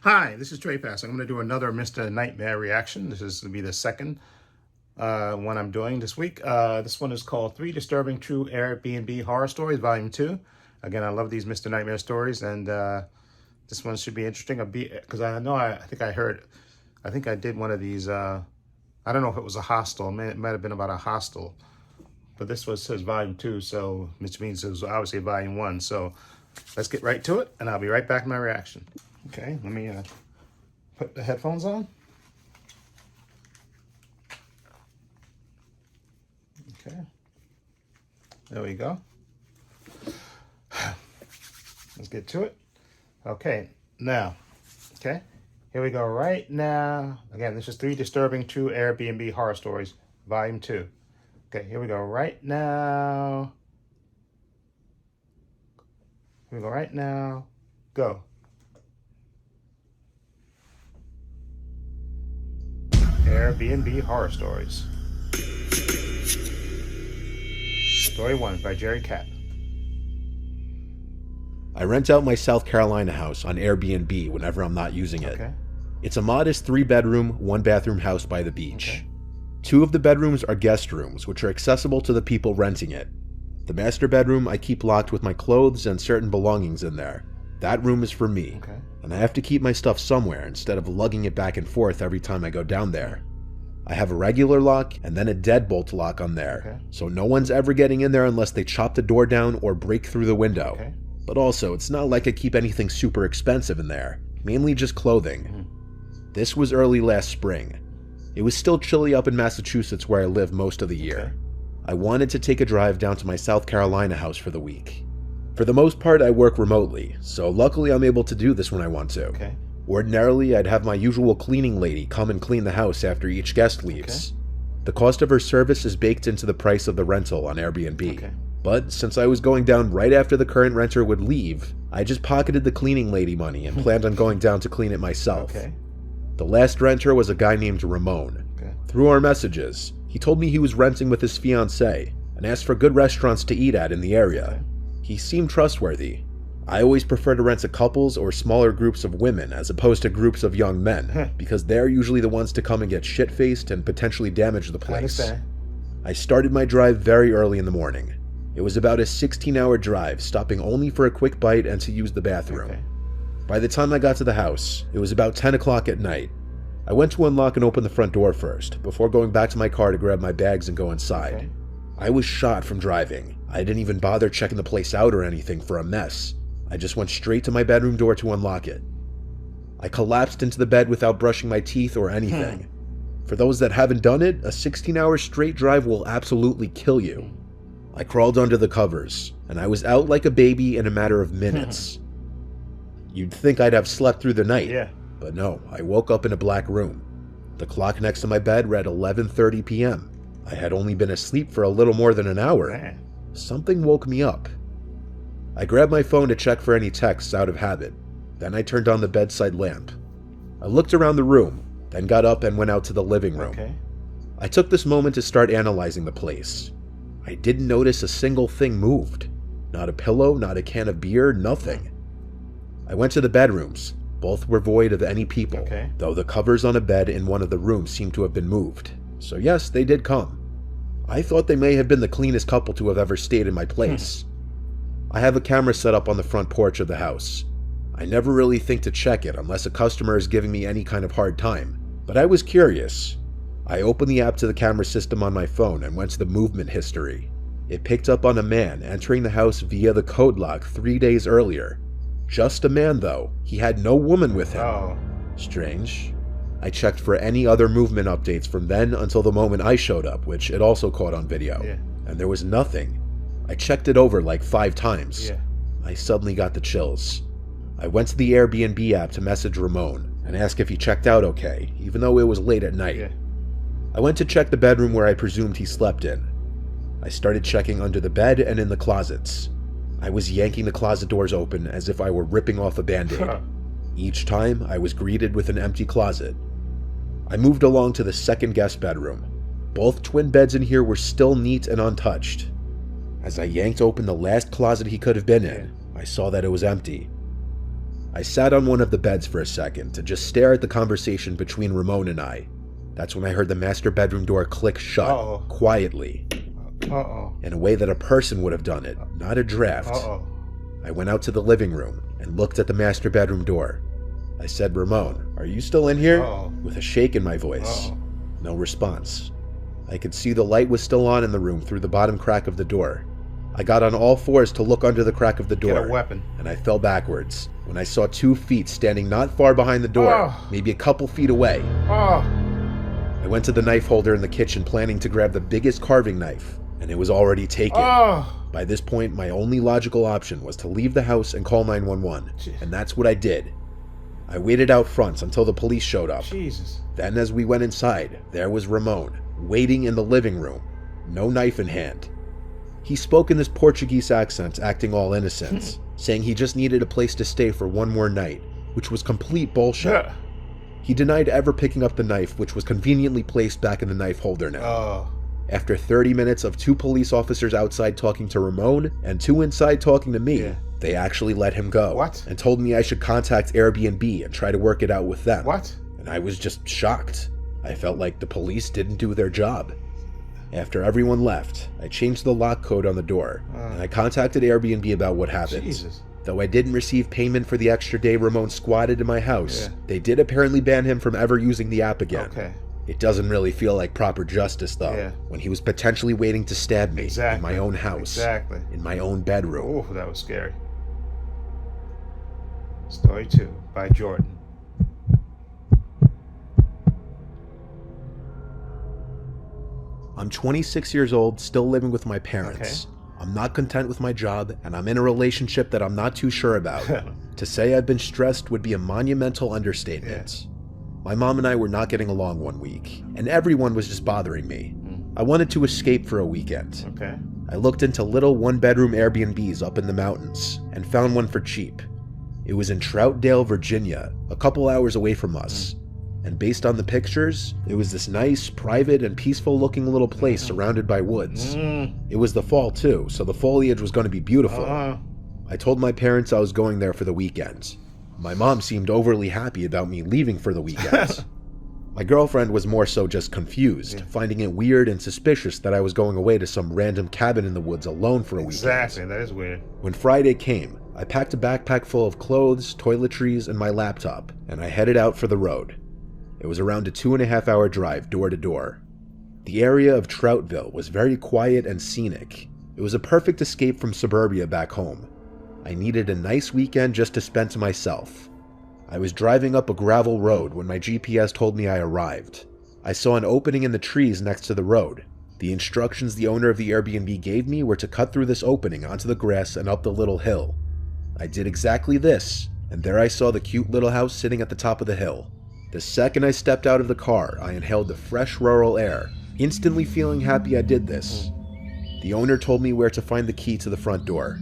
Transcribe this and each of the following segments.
Hi, this is Trey Pass. I'm going to do another Mr. Nightmare reaction. This is going to be the second one I'm doing this week. This one is called 3 Disturbing True Airbnb Horror Stories, Volume 2. Again, I love these Mr. Nightmare stories, and this one should be interesting. Because I know, I think I did one of these. I don't know if it was a hostel. It might have been about a hostel. But this one says Volume 2, so which means it was obviously Volume 1. So let's get right to it, and I'll be right back with my reaction. Okay, let me put the headphones on. Okay, there we go. Let's get to it. Okay, now, okay, here we go right now. Again, this is 3 Disturbing True Airbnb Horror Stories, Volume 2. Okay, here we go right now. Here we go right now. Go. Airbnb Horror Stories. Story 1 by Jerry Capp. I rent out my South Carolina house on Airbnb whenever I'm not using it. Okay. It's a modest 3-bedroom, 1-bathroom house by the beach. Okay. 2 of the bedrooms are guest rooms, which are accessible to the people renting it. The master bedroom I keep locked with my clothes and certain belongings in there. That room is for me, Okay. and I have to keep my stuff somewhere instead of lugging it back and forth every time I go down there. I have a regular lock and then a deadbolt lock on there, Okay. so no one's ever getting in there unless they chop the door down or break through the window. Okay. But also, it's not like I keep anything super expensive in there, mainly just clothing. This was early last spring. It was still chilly up in Massachusetts where I live most of the year. Okay. I wanted to take a drive down to my South Carolina house for the week. For the most part, I work remotely, so luckily I'm able to do this when I want to. Okay. Ordinarily, I'd have my usual cleaning lady come and clean the house after each guest leaves. Okay. The cost of her service is baked into the price of the rental on Airbnb. Okay. But since I was going down right after the current renter would leave, I just pocketed the cleaning lady money and planned on going down to clean it myself. Okay. The last renter was a guy named Ramon. Okay. Through our messages, he told me he was renting with his fiancée and asked for good restaurants to eat at in the area. Okay. He seemed trustworthy. I always prefer to rent to couples or smaller groups of women as opposed to groups of young men, because they're usually the ones to come and get shit-faced and potentially damage the I place. understand. I started my drive very early in the morning. It was about a 16-hour drive, stopping only for a quick bite and to use the bathroom. Okay. By the time I got to the house, it was about 10 o'clock at night. I went to unlock and open the front door first, before going back to my car to grab my bags and go inside. Okay. I was shot from driving. I didn't even bother checking the place out or anything for a mess. I just went straight to my bedroom door to unlock it. I collapsed into the bed without brushing my teeth or anything. For those that haven't done it, a 16-hour straight drive will absolutely kill you. I crawled under the covers, and I was out like a baby in a matter of minutes. You'd think I'd have slept through the night, Yeah. but no, I woke up in a black room. The clock next to my bed read 11:30 p.m. I had only been asleep for a little more than an hour. Man. Something woke me up. I grabbed my phone to check for any texts out of habit. Then I turned on the bedside lamp. I looked around the room, then got up and went out to the living room. Okay. I took this moment to start analyzing the place. I didn't notice a single thing moved. Not a pillow, not a can of beer, nothing. I went to the bedrooms. Both were void of any people, Okay. though the covers on a bed in one of the rooms seemed to have been moved. So yes, they did come. I thought they may have been the cleanest couple to have ever stayed in my place. I have a camera set up on the front porch of the house. I never really think to check it unless a customer is giving me any kind of hard time, but I was curious. I opened the app to the camera system on my phone and went to the movement history. It picked up on a man entering the house via the code lock 3 days earlier. Just a man though, he had no woman with him. Oh. Strange. I checked for any other movement updates from then until the moment I showed up, which it also caught on video, Yeah. and there was nothing. I checked it over like 5 times. Yeah. I suddenly got the chills. I went to the Airbnb app to message Ramon and ask if he checked out okay, even though it was late at night. Yeah. I went to check the bedroom where I presumed he slept in. I started checking under the bed and in the closets. I was yanking the closet doors open as if I were ripping off a band-aid. Each time, I was greeted with an empty closet. I moved along to the second guest bedroom. Both twin beds in here were still neat and untouched. As I yanked open the last closet he could have been in, I saw that it was empty. I sat on one of the beds for a second to just stare at the conversation between Ramon and I. That's when I heard the master bedroom door click shut, quietly, in a way that a person would have done it, not a draft. I went out to the living room and looked at the master bedroom door. I said, "Ramon, are you still in here?" With a shake in my voice. No response. I could see the light was still on in the room through the bottom crack of the door. I got on all fours to look under the crack of the door. Get a weapon. And I fell backwards when I saw 2 feet standing not far behind the door, maybe a couple feet away. I went to the knife holder in the kitchen planning to grab the biggest carving knife, and it was already taken. By this point, my only logical option was to leave the house and call 911, and that's what I did. I waited out front until the police showed up. Jesus. Then as we went inside, there was Ramon, waiting in the living room, no knife in hand. He spoke in this Portuguese accent, acting all innocent, saying he just needed a place to stay for one more night, which was complete bullshit. He denied ever picking up the knife, which was conveniently placed back in the knife holder now. After 30 minutes of 2 police officers outside talking to Ramon and 2 inside talking to me, they actually let him go. What? And told me I should contact Airbnb and try to work it out with them. What? And I was just shocked. I felt like the police didn't do their job. After everyone left, I changed the lock code on the door, and I contacted Airbnb about what happened. Jesus. Though I didn't receive payment for the extra day Ramon squatted in my house, they did apparently ban him from ever using the app again. It doesn't really feel like proper justice, though, when he was potentially waiting to stab me in my own house, in my own bedroom. Oh, that was scary. Story 2 by Jordan. I'm 26 years old, still living with my parents. I'm not content with my job, and I'm in a relationship that I'm not too sure about. To say I've been stressed would be a monumental understatement. My mom and I were not getting along one week, and everyone was just bothering me. I wanted to escape for a weekend. I looked into little 1-bedroom Airbnbs up in the mountains, and found one for cheap. It was in Troutdale, Virginia, a couple hours away from us. And based on the pictures, it was this nice, private, and peaceful-looking little place surrounded by woods. It was the fall, too, so the foliage was going to be beautiful. I told my parents I was going there for the weekend. My mom seemed overly happy about me leaving for the weekend. My girlfriend was more so just confused, finding it weird and suspicious that I was going away to some random cabin in the woods alone for a weekend. Exactly, that is weird. When Friday came, I packed a backpack full of clothes, toiletries, and my laptop, and I headed out for the road. It was around a 2.5-hour drive door to door. The area of Troutville was very quiet and scenic. It was a perfect escape from suburbia back home. I needed a nice weekend just to spend to myself. I was driving up a gravel road when my GPS told me I arrived. I saw an opening in the trees next to the road. The instructions the owner of the Airbnb gave me were to cut through this opening onto the grass and up the little hill. I did exactly this, and there I saw the cute little house sitting at the top of the hill. The second I stepped out of the car, I inhaled the fresh rural air, instantly feeling happy I did this. The owner told me where to find the key to the front door.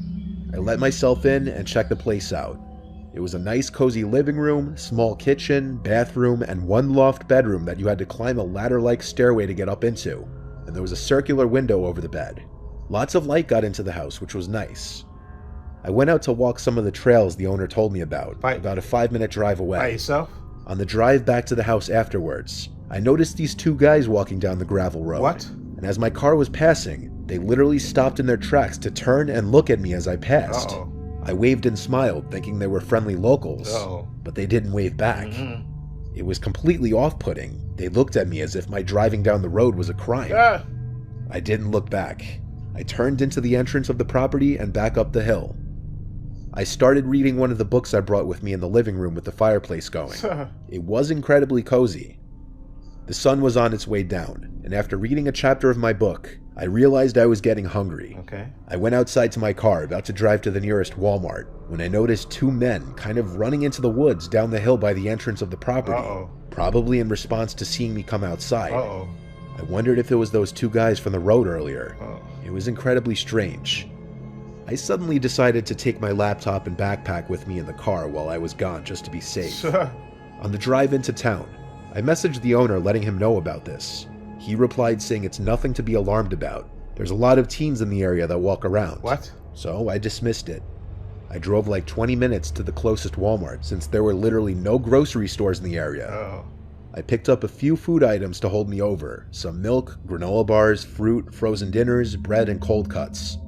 I let myself in and checked the place out. It was a nice cozy living room, small kitchen, bathroom, and 1 loft bedroom that you had to climb a ladder-like stairway to get up into, and there was a circular window over the bed. Lots of light got into the house, which was nice. I went out to walk some of the trails the owner told me about a 5-minute drive away. By yourself? On the drive back to the house afterwards, I noticed these 2 guys walking down the gravel road. What? And as my car was passing, they literally stopped in their tracks to turn and look at me as I passed. I waved and smiled, thinking they were friendly locals, but they didn't wave back. It was completely off-putting. They looked at me as if my driving down the road was a crime. I didn't look back. I turned into the entrance of the property and back up the hill. I started reading one of the books I brought with me in the living room with the fireplace going. It was incredibly cozy. The sun was on its way down, and after reading a chapter of my book, I realized I was getting hungry. I went outside to my car, about to drive to the nearest Walmart, when I noticed 2 men kind of running into the woods down the hill by the entrance of the property, probably in response to seeing me come outside. I wondered if it was those 2 guys from the road earlier. It was incredibly strange. I suddenly decided to take my laptop and backpack with me in the car while I was gone just to be safe. On the drive into town, I messaged the owner letting him know about this. He replied saying it's nothing to be alarmed about. There's a lot of teens in the area that walk around. What? So I dismissed it. I drove like 20 minutes to the closest Walmart since there were literally no grocery stores in the area. Uh-oh. I picked up a few food items to hold me over. Some milk, granola bars, fruit, frozen dinners, bread, and cold cuts.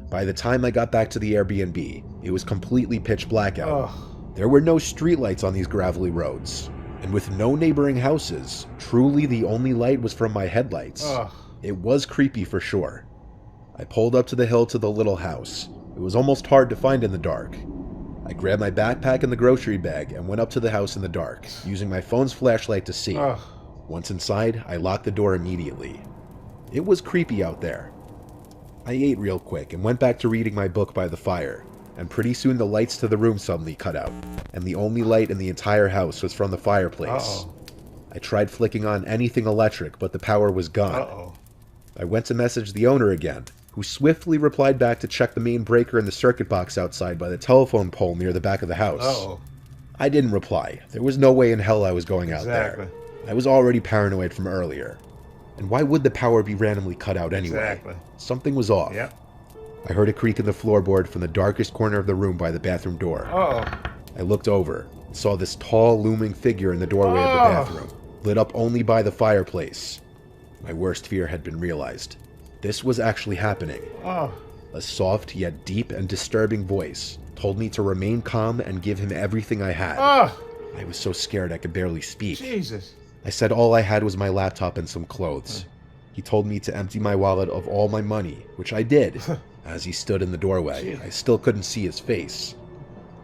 By the time I got back to the Airbnb, it was completely pitch black out. There were no streetlights on these gravelly roads. And with no neighboring houses, truly the only light was from my headlights. It was creepy for sure. I pulled up to the hill to the little house. It was almost hard to find in the dark. I grabbed my backpack and the grocery bag and went up to the house in the dark, using my phone's flashlight to see. Once inside, I locked the door immediately. It was creepy out there. I ate real quick and went back to reading my book by the fire, and pretty soon the lights to the room suddenly cut out, and the only light in the entire house was from the fireplace. I tried flicking on anything electric, but the power was gone. I went to message the owner again, who swiftly replied back to check the main breaker in the circuit box outside by the telephone pole near the back of the house. I didn't reply. There was no way in hell I was going out there. I was already paranoid from earlier. And why would the power be randomly cut out anyway? Something was off. I heard a creak in the floorboard from the darkest corner of the room by the bathroom door. I looked over and saw this tall, looming figure in the doorway of the bathroom, lit up only by the fireplace. My worst fear had been realized. This was actually happening. A soft yet deep and disturbing voice told me to remain calm and give him everything I had. I was so scared I could barely speak. I said all I had was my laptop and some clothes. He told me to empty my wallet of all my money, which I did. As he stood in the doorway, I still couldn't see his face.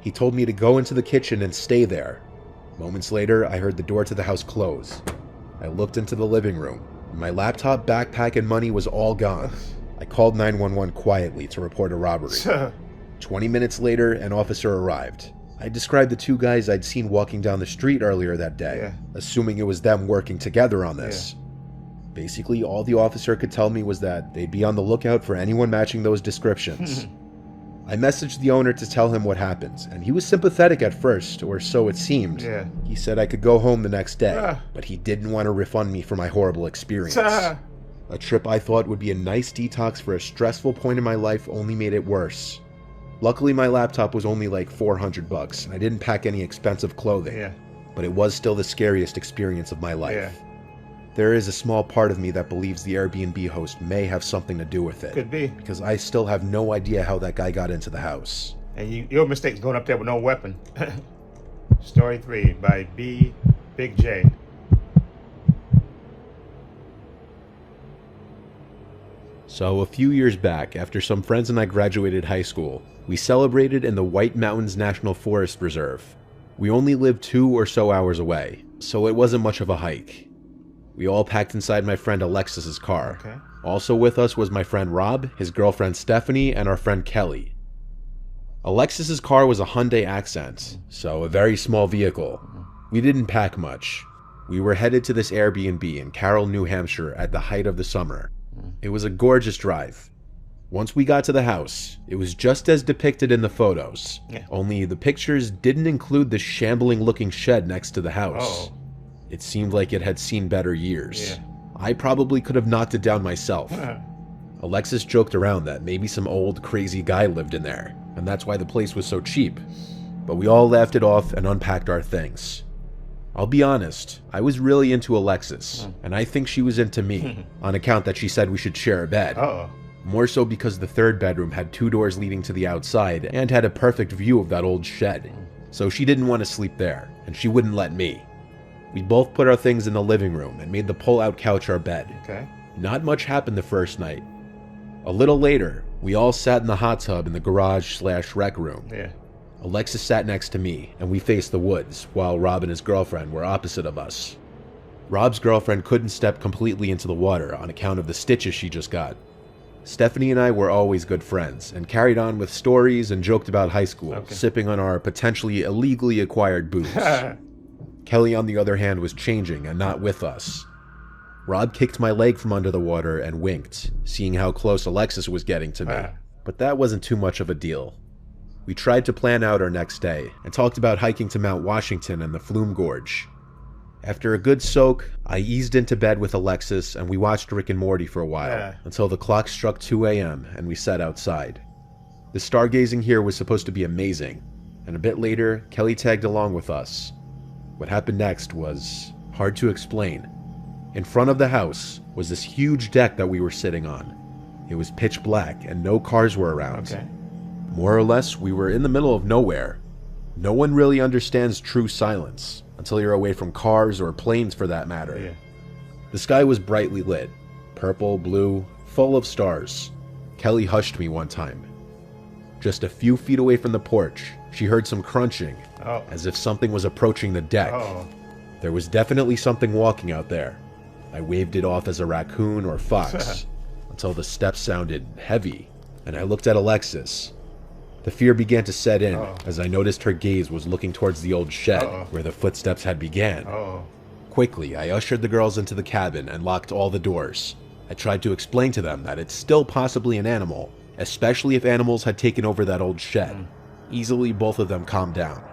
He told me to go into the kitchen and stay there. Moments later, I heard the door to the house close. I looked into the living room. My laptop, backpack, and money was all gone. I called 911 quietly to report a robbery. 20 minutes later, an officer arrived. I described the two guys I'd seen walking down the street earlier that day, assuming it was them working together on this. Basically, all the officer could tell me was that they'd be on the lookout for anyone matching those descriptions. I messaged the owner to tell him what happened, and he was sympathetic at first, or so it seemed. He said I could go home the next day, but he didn't want to refund me for my horrible experience. A trip I thought would be a nice detox for a stressful point in my life only made it worse. Luckily, my laptop was only like $400, and I didn't pack any expensive clothing, but it was still the scariest experience of my life. There is a small part of me that believes the Airbnb host may have something to do with it. Could be. Because I still have no idea how that guy got into the house. And your mistake is going up there with no weapon. Story 3 by Big J. So a few years back, after some friends and I graduated high school, we celebrated in the White Mountains National Forest Reserve. We only lived 2 or so hours away, so it wasn't much of a hike. We all packed inside my friend Alexis's car. Also with us was my friend Rob, his girlfriend Stephanie, and our friend Kelly. Alexis's car was a Hyundai Accent, so a very small vehicle. We didn't pack much. We were headed to this Airbnb in Carroll, New Hampshire at the height of the summer. It was a gorgeous drive. Once we got to the house, it was just as depicted in the photos, only the pictures didn't include the shambling looking shed next to the house. It seemed like it had seen better years. I probably could have knocked it down myself. Alexis joked around that maybe some old crazy guy lived in there, and that's why the place was so cheap. But we all laughed it off and unpacked our things. I'll be honest, I was really into Alexis, and I think she was into me, on account that she said we should share a bed. More so because the third bedroom had 2 doors leading to the outside and had a perfect view of that old shed. So she didn't want to sleep there, and she wouldn't let me. We both put our things in the living room and made the pull-out couch our bed. Not much happened the first night. A little later, we all sat in the hot tub in the garage/rec room. Alexis sat next to me, and we faced the woods, while Rob and his girlfriend were opposite of us. Rob's girlfriend couldn't step completely into the water on account of the stitches she just got. Stephanie and I were always good friends, and carried on with stories and joked about high school, sipping on our potentially illegally acquired booze. Kelly, on the other hand, was changing and not with us. Rob kicked my leg from under the water and winked, seeing how close Alexis was getting to me. But that wasn't too much of a deal. We tried to plan out our next day, and talked about hiking to Mount Washington and the Flume Gorge. After a good soak, I eased into bed with Alexis, and we watched Rick and Morty for a while, until the clock struck 2 a.m. and we sat outside. The stargazing here was supposed to be amazing, and a bit later, Kelly tagged along with us. What happened next was hard to explain. In front of the house was this huge deck that we were sitting on. It was pitch black and no cars were around. Okay. More or less, we were in the middle of nowhere. No one really understands true silence until you're away from cars or planes for that matter. Yeah. The sky was brightly lit, purple, blue, full of stars. Kelly hushed me one time. Just a few feet away from the porch, she heard some crunching, as if something was approaching the deck. There was definitely something walking out there. I waved it off as a raccoon or fox, until the steps sounded heavy, and I looked at Alexis. The fear began to set in, as I noticed her gaze was looking towards the old shed, where the footsteps had began. Quickly, I ushered the girls into the cabin and locked all the doors. I tried to explain to them that it's still possibly an animal, especially if animals had taken over that old shed. Easily, both of them calmed down.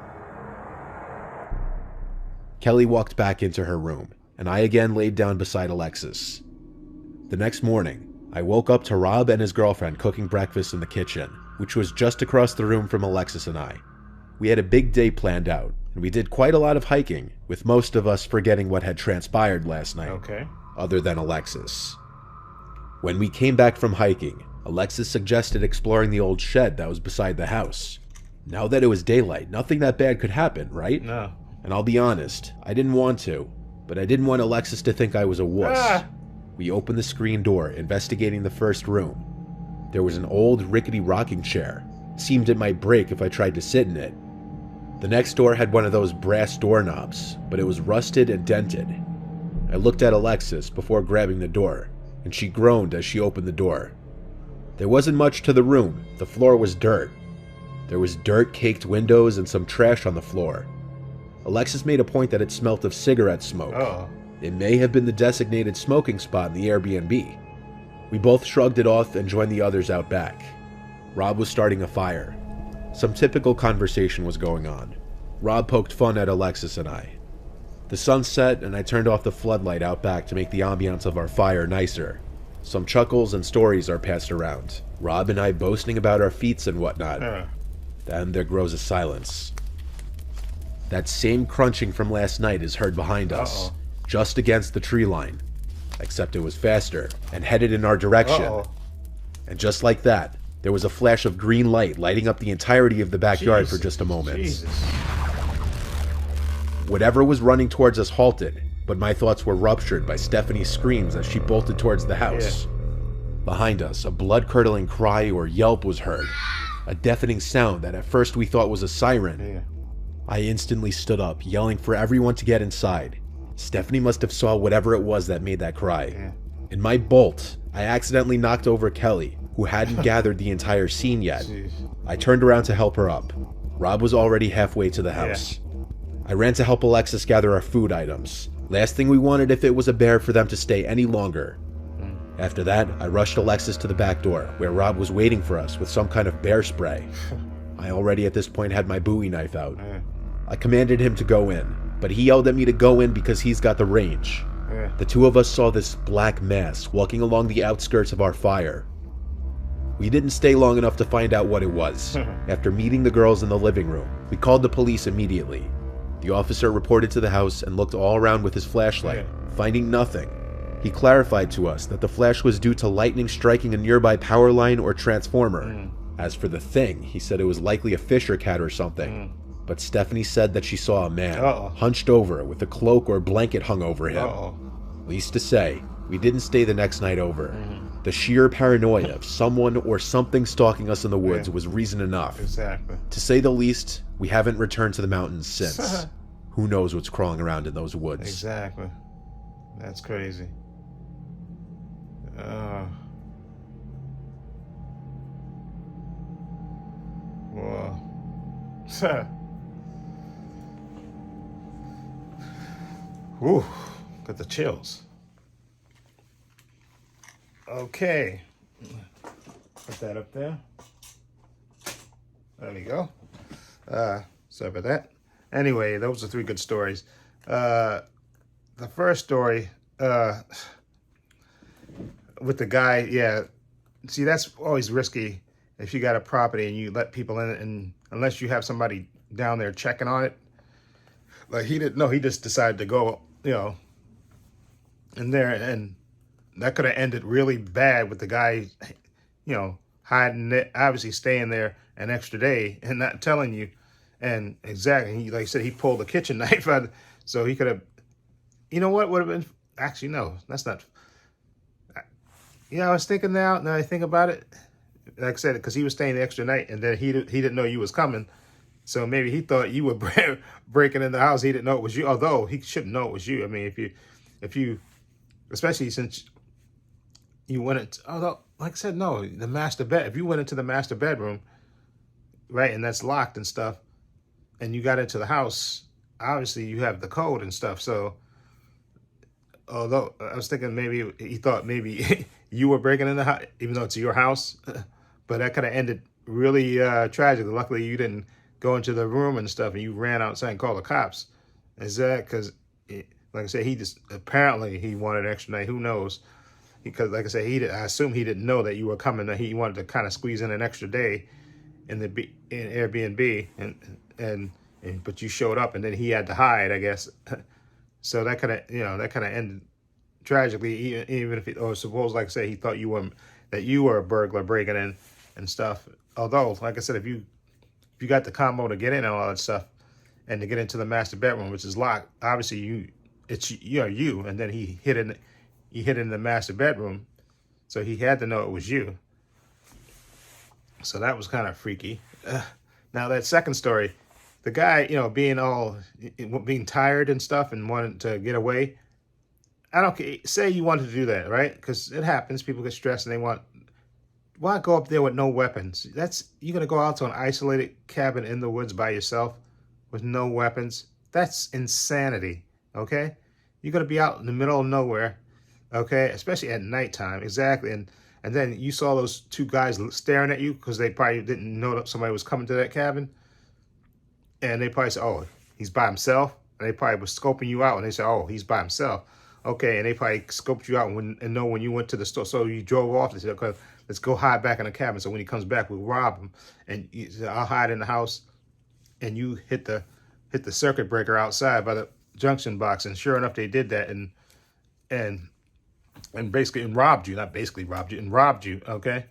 Kelly walked back into her room, and I again laid down beside Alexis. The next morning, I woke up to Rob and his girlfriend cooking breakfast in the kitchen, which was just across the room from Alexis and I. We had a big day planned out, and we did quite a lot of hiking, with most of us forgetting what had transpired last night, other than Alexis. When we came back from hiking, Alexis suggested exploring the old shed that was beside the house. Now that it was daylight, nothing that bad could happen, right? No. And I'll be honest, I didn't want to, but I didn't want Alexis to think I was a wuss. We opened the screen door, investigating the first room. There was an old, rickety rocking chair. Seemed it might break if I tried to sit in it. The next door had one of those brass doorknobs, but it was rusted and dented. I looked at Alexis before grabbing the door, and she groaned as she opened the door. There wasn't much to the room. The floor was dirt. There was dirt-caked windows and some trash on the floor. Alexis made a point that it smelt of cigarette smoke. It may have been the designated smoking spot in the Airbnb. We both shrugged it off and joined the others out back. Rob was starting a fire. Some typical conversation was going on. Rob poked fun at Alexis and I. The sun set, and I turned off the floodlight out back to make the ambiance of our fire nicer. Some chuckles and stories are passed around, Rob and I boasting about our feats and whatnot. Then there grows a silence. That same crunching from last night is heard behind us, just against the tree line, except it was faster and headed in our direction. And just like that, there was a flash of green light lighting up the entirety of the backyard for just a moment. Whatever was running towards us halted, but my thoughts were ruptured by Stephanie's screams as she bolted towards the house. Behind us, a blood-curdling cry or yelp was heard, a deafening sound that at first we thought was a siren. I instantly stood up, yelling for everyone to get inside. Stephanie must have saw whatever it was that made that cry. In my bolt, I accidentally knocked over Kelly, who hadn't gathered the entire scene yet. I turned around to help her up. Rob was already halfway to the house. I ran to help Alexis gather our food items. Last thing we wanted if it was a bear for them to stay any longer. After that, I rushed Alexis to the back door, where Rob was waiting for us with some kind of bear spray. I already at this point had my Bowie knife out. I commanded him to go in, but he yelled at me to go in because he's got the range. The two of us saw this black mass walking along the outskirts of our fire. We didn't stay long enough to find out what it was. After meeting the girls in the living room, we called the police immediately. The officer reported to the house and looked all around with his flashlight, finding nothing. He clarified to us that the flash was due to lightning striking a nearby power line or transformer. As for the thing, he said it was likely a fisher cat or something. But Stephanie said that she saw a man, hunched over with a cloak or blanket hung over him. Least to say, we didn't stay the next night over. The sheer paranoia of someone or something stalking us in the woods was reason enough. To say the least, we haven't returned to the mountains since. Who knows what's crawling around in those woods. That's crazy. Whoa. Whew, got the chills. Okay, put that up there. There we go. Sorry about that. Anyway, those are 3 good stories. The first story, with the guy, see, that's always risky. if you got a property and you let people in, and unless you have somebody down there checking on it, like he didn't know, he just decided to go, in there, and that could have ended really bad with the guy, hiding it, obviously staying there an extra day and not telling you. And exactly, he, like I said, he pulled the kitchen knife out, so he could have, what would have been, actually, no, that's not, I was thinking now I think about it, like I said, because he was staying the extra night, and then he didn't know you was coming, so maybe he thought you were breaking in the house. He didn't know it was you, although he shouldn't know it was you. I mean, if you, especially since you went into, although, like I said, no, the master bed, if you went into the master bedroom, right, and that's locked and stuff, and you got into the house, obviously you have the code and stuff, so, although I was thinking maybe he thought maybe you were breaking in the house, even though it's your house, but that could have ended really tragically. Luckily, you didn't go into the room and stuff, and you ran outside and called the cops. Is that because, like I said, he just, apparently he wanted an extra night. Who knows? Because, like I said, I assume he didn't know that you were coming. That he wanted to kind of squeeze in an extra day in Airbnb, and but you showed up, and then he had to hide, I guess. So that kind of ended tragically. Even if, or suppose, like I say, he thought you were a burglar breaking in and stuff. Although, like I said, if you got the combo to get in and all that stuff, and to get into the master bedroom, which is locked, obviously it's you, and then he hid in the master bedroom, so he had to know it was you. So that was kind of freaky. Now that second story, the guy, being tired and stuff and wanted to get away. I don't care. Say you wanted to do that, right? Because it happens. People get stressed and why go up there with no weapons? You're going to go out to an isolated cabin in the woods by yourself with no weapons? That's insanity, okay? You're going to be out in the middle of nowhere, okay? Especially at nighttime, exactly. And then you saw those two guys staring at you because they probably didn't know that somebody was coming to that cabin. And they probably said, oh, he's by himself. And they probably were scoping you out, and they said, oh, he's by himself. Okay, and they probably scoped you out and know when you went to the store. So you drove off. They said, okay, let's go hide back in the cabin. So when he comes back, we'll rob him. And you said, I'll hide in the house. And you hit the circuit breaker outside by the junction box. And sure enough, they did that and basically robbed you. Not basically robbed you, and robbed you, okay?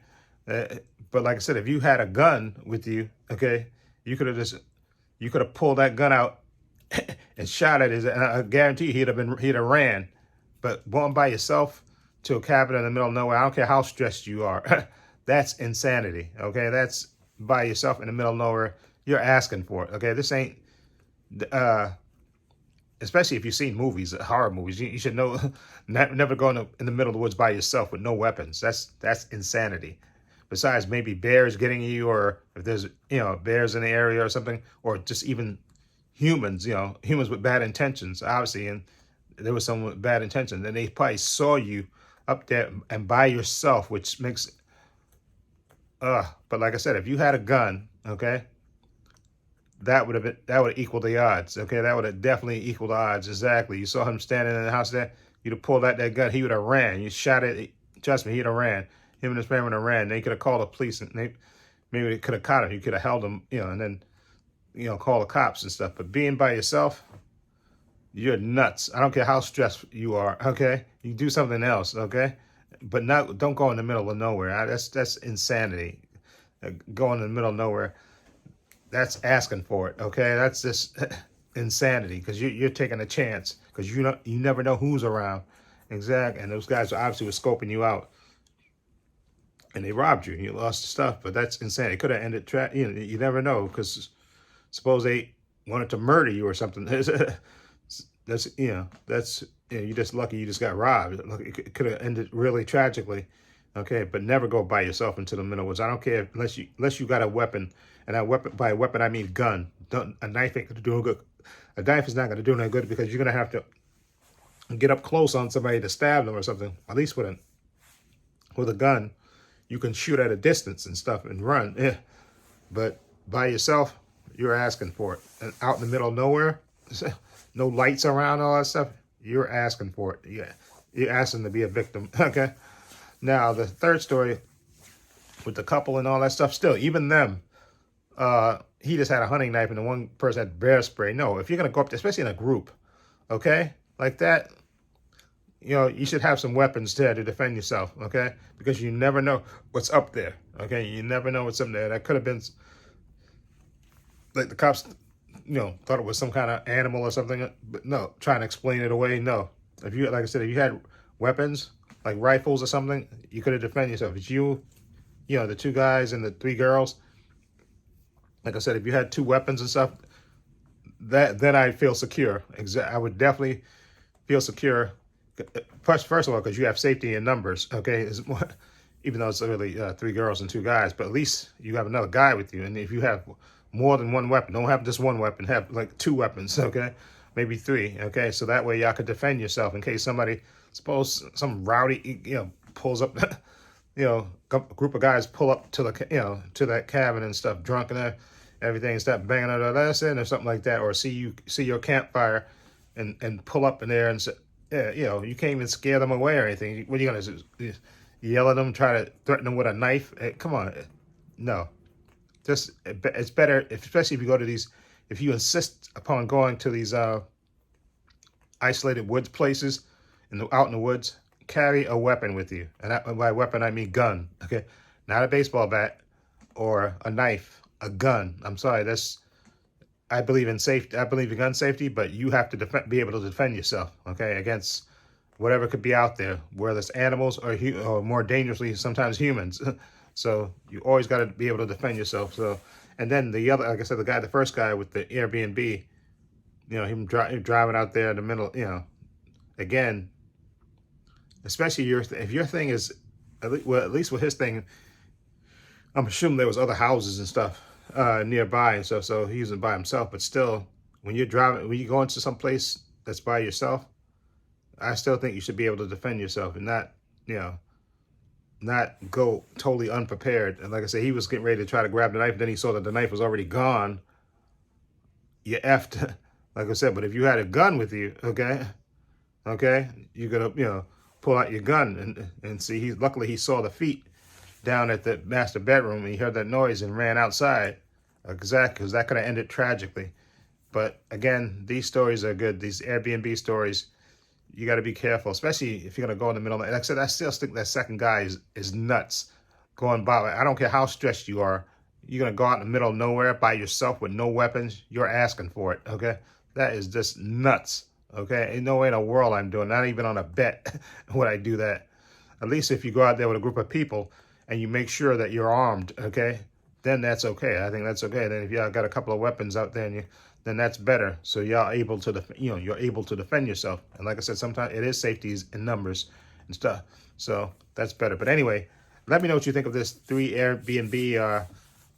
But like I said, if you had a gun with you, okay, you could have pulled that gun out and shot at his, and I guarantee he'd have ran. But going by yourself to a cabin in the middle of nowhere, I don't care how stressed you are, that's insanity, okay? That's by yourself in the middle of nowhere. You're asking for it, okay? This ain't, especially if you've seen movies, horror movies, you should know, never go in the middle of the woods by yourself with no weapons. That's insanity. Besides maybe bears getting you, or if there's, bears in the area or something, or just even humans with bad intentions, obviously, and there was someone with bad intentions, and they probably saw you up there and by yourself, which makes, but like I said, if you had a gun, okay, that would equal the odds, okay, that would have definitely equaled the odds, exactly. You saw him standing in the house there, you'd have pulled out that gun, he would have ran. You shot it, trust me, he'd have ran. Him and his family would have ran. They could have called the police, and maybe they could have caught him. You could have held him, and then, call the cops and stuff. But being by yourself, you're nuts. I don't care how stressed you are, okay? You do something else, okay? But don't go in the middle of nowhere. That's insanity. Going in the middle of nowhere, that's asking for it, okay? That's just insanity, because you're taking a chance, because you never know who's around. Exactly. And those guys obviously were scoping you out. And they robbed you. You lost the stuff, but that's insane. It could have ended. You never know, because suppose they wanted to murder you or something. That's you're just lucky you just got robbed. It could have ended really tragically. Okay, but never go by yourself into the middle woods. I don't care unless you got a weapon, and that weapon, by a weapon I mean gun. A knife ain't gonna do no good. A knife is not gonna do no good, because you're gonna have to get up close on somebody to stab them or something. At least with a gun, you can shoot at a distance and stuff and run. Yeah. But by yourself, you're asking for it. And out in the middle of nowhere, no lights around, all that stuff, you're asking for it. Yeah. You're asking to be a victim. Okay. Now, the third story with the couple and all that stuff. Still, even them, he just had a hunting knife and the one person had bear spray. No, if you're gonna go up there, especially in a group, okay, like that, you should have some weapons there to defend yourself, okay? Because you never know what's up there, okay? You never know what's up there. That could have been, like the cops, thought it was some kind of animal or something. But no, trying to explain it away, no. If you, like I said, if you had weapons, like rifles or something, you could have defended yourself. It's you, the two guys and the three girls. Like I said, if you had two weapons and stuff, then I'd feel secure. I would definitely feel secure. First of all, because you have safety in numbers, okay? Even though it's really 3 girls and 2 guys, but at least you have another guy with you. And if you have more than one weapon, don't have just one weapon, have like 2 weapons, okay? Maybe 3, okay? So that way y'all could defend yourself in case somebody, suppose some rowdy, pulls up, a group of guys pull up to the, to that cabin and stuff, drunk and everything, and start banging on the lesson or something like that, or see your campfire and pull up in there and say, yeah, you can't even scare them away or anything. What are you going to do? Yell at them, try to threaten them with a knife? Come on. No. It's better, especially if you go to these, if you insist upon going to these isolated woods places, out in the woods, carry a weapon with you. And by weapon, I mean gun, okay? Not a baseball bat or a knife, a gun. I'm sorry, I believe in safety. I believe in gun safety, but you have to be able to defend yourself, okay, against whatever could be out there, whether it's animals or more dangerously, sometimes humans. So you always got to be able to defend yourself. So, and then the other, like I said, the first guy with the Airbnb, him driving out there in the middle, again, especially if your thing is, at least with his thing, I'm assuming there was other houses and stuff nearby and stuff, so he wasn't by himself. But still, when you go into some place that's by yourself, I still think you should be able to defend yourself and not go totally unprepared. And like I said, he was getting ready to try to grab the knife, then he saw that the knife was already gone. You effed, like I said. But if you had a gun with you, okay, you're gonna pull out your gun and see. Luckily he saw the feet down at the master bedroom, and he heard that noise and ran outside. Exactly, because that could have ended tragically. But again, these stories are good. These Airbnb stories, you got to be careful, especially if you're going to go in the middle of the night. Like I said, I still think that second guy is nuts going by. I don't care how stressed you are. You're going to go out in the middle of nowhere by yourself with no weapons. You're asking for it, okay? That is just nuts, okay? Ain't no way in the world I'm doing, not even on a bet would I do that. At least if you go out there with a group of people and you make sure that you're armed, okay? Then that's okay. I think that's okay. Then if y'all got a couple of weapons out there, then that's better. So y'all able to, you're able to defend yourself. And like I said, sometimes it is safeties in numbers and stuff. So that's better. But anyway, let me know what you think of this 3 Airbnb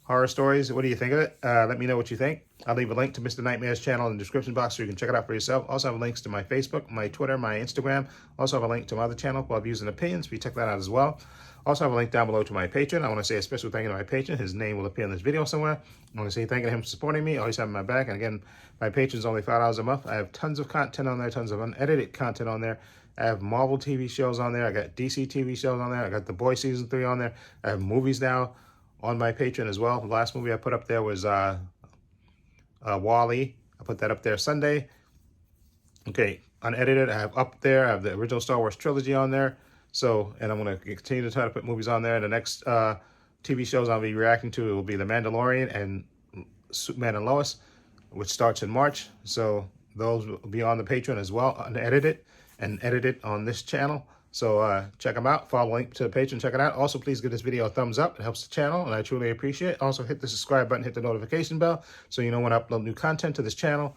horror stories. What do you think of it? Let me know what you think. I'll leave a link to Mr. Nightmare's channel in the description box so you can check it out for yourself. Also have links to my Facebook, my Twitter, my Instagram. Also have a link to my other channel called Views and Opinions. You check that out as well. Also have a link down below to my patron. I want to say a special thank you to my patron. His name will appear in this video somewhere. I want to say thank you to him for supporting me, always having my back. And again, my patron's only $5 a month. I have tons of content on there, tons of unedited content on there. I have Marvel TV shows on there. I got DC TV shows on there. I got The Boys Season 3 on there. I have movies now on my Patreon as well. The last movie I put up there was Wall-E. I put that up there Sunday. Okay, unedited. I have up there. I have the original Star Wars trilogy on there. So, and I'm going to continue to try to put movies on there. The next TV shows I'll be reacting to will be The Mandalorian and Superman and Lois, which starts in March. So those will be on the Patreon as well, unedited and edited on this channel. So check them out. Follow the link to the Patreon. Check it out. Also, please give this video a thumbs up. It helps the channel, and I truly appreciate it. Also, hit the subscribe button, hit the notification bell, so you know when I upload new content to this channel.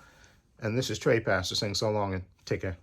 And this is Trey Pastor saying so long and take care.